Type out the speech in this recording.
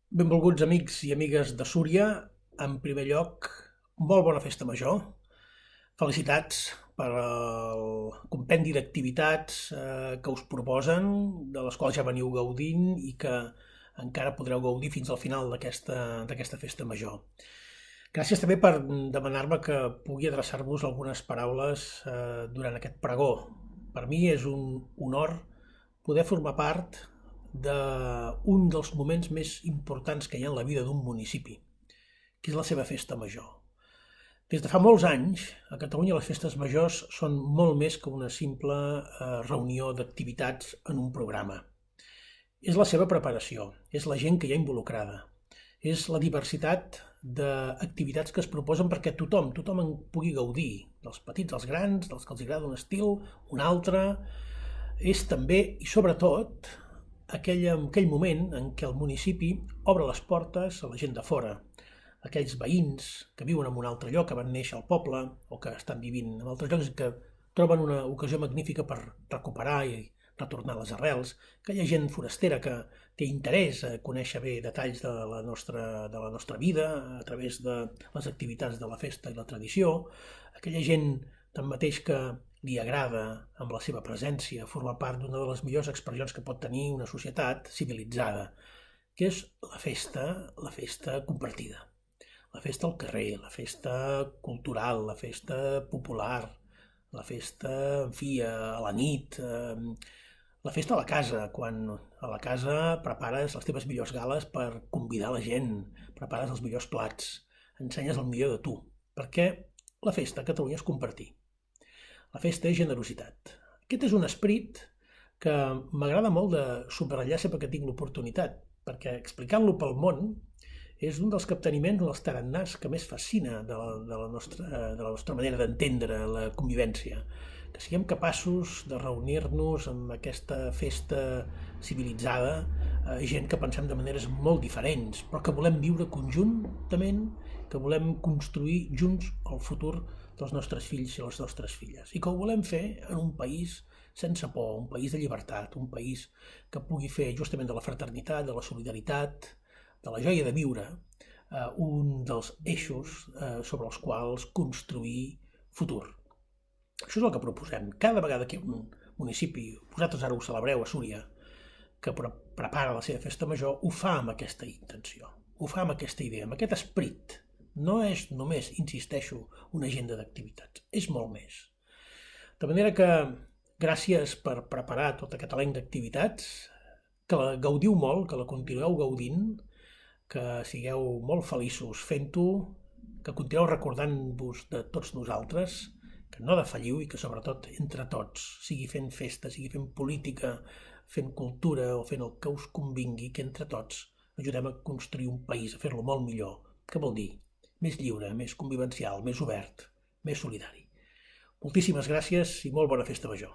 Benvolguts amics i amigues de Súria, en primer lloc, molt bona festa major. Felicitats per el compendi d'activitats que us proposen, de les quals ja veniu gaudint i que encara podreu gaudir fins al final d'aquesta festa major. Gràcies també per demanar-me que pugui adreçar-vos algunes paraules durant aquest pregó. Per mi és un honor poder formar part d'un dels moments més importants que hi ha en la vida d'un municipi, que és la seva festa major. Des de fa molts anys, a Catalunya les festes majors són molt més que una simple reunió d'activitats en un programa. És la seva preparació, és la gent que hi ha involucrada, és la diversitat d'activitats que es proposen perquè tothom en pugui gaudir, dels petits als grans, dels que els agrada un estil, un altre. És també, i sobretot, aquell moment en què el municipi obre les portes a la gent de fora, aquells veïns que viuen en un altre lloc, que van néixer al poble o que estan vivint en altres llocs i que troben una ocasió magnífica per recuperar i retornar les arrels, aquella gent forastera que té interès a conèixer bé detalls de la nostra vida a través de les activitats de la festa i la tradició, aquella gent tanmateix que li agrada, amb la seva presència, formar part d'una de les millors expressions que pot tenir una societat civilitzada, que és la festa compartida. La festa al carrer, la festa cultural, la festa popular, la festa, en fi, a la nit, la festa a la casa, quan a la casa prepares les teves millors gales per convidar la gent, prepares els millors plats, ensenyes el millor de tu, perquè la festa a Catalunya és compartir. La festa és generositat. Aquest és un esperit que m'agrada molt de subratllar sempre que tinc l'oportunitat, perquè explicant-lo pel món és un dels capteniments, un dels tarannàs que més fascina de la nostra manera d'entendre la convivència. Que siguem capaços de reunir-nos en aquesta festa civilitzada, gent que pensem de maneres molt diferents, però que volem viure conjuntament, que volem construir junts el futur dels nostres fills i les nostres filles. I que ho volem fer en un país sense por, un país de llibertat, un país que pugui fer justament de la fraternitat, de la solidaritat, de la joia de viure, un dels eixos sobre els quals construir futur. Això és el que proposem. Cada vegada que un municipi, vosaltres ara ho celebreu a Súria, que prepara la seva festa major, ho fa amb aquesta intenció, ho fa amb aquesta idea, amb aquest esperit. No és només, insisteixo, una agenda d'activitats, és molt més. De manera que gràcies per preparar tot aquest elenc d'activitats, que la gaudiu molt, que la continueu gaudint, que sigueu molt feliços fent-ho, que continueu recordant-vos de tots nosaltres, que no defalliu i que sobretot entre tots, sigui fent festa, sigui fent política, fent cultura o fent el que us convingui, que entre tots ajudem a construir un país, a fer-lo molt millor. Què vol dir? Més lliure, més convivencial, més obert, més solidari. Moltíssimes gràcies i molt bona festa major.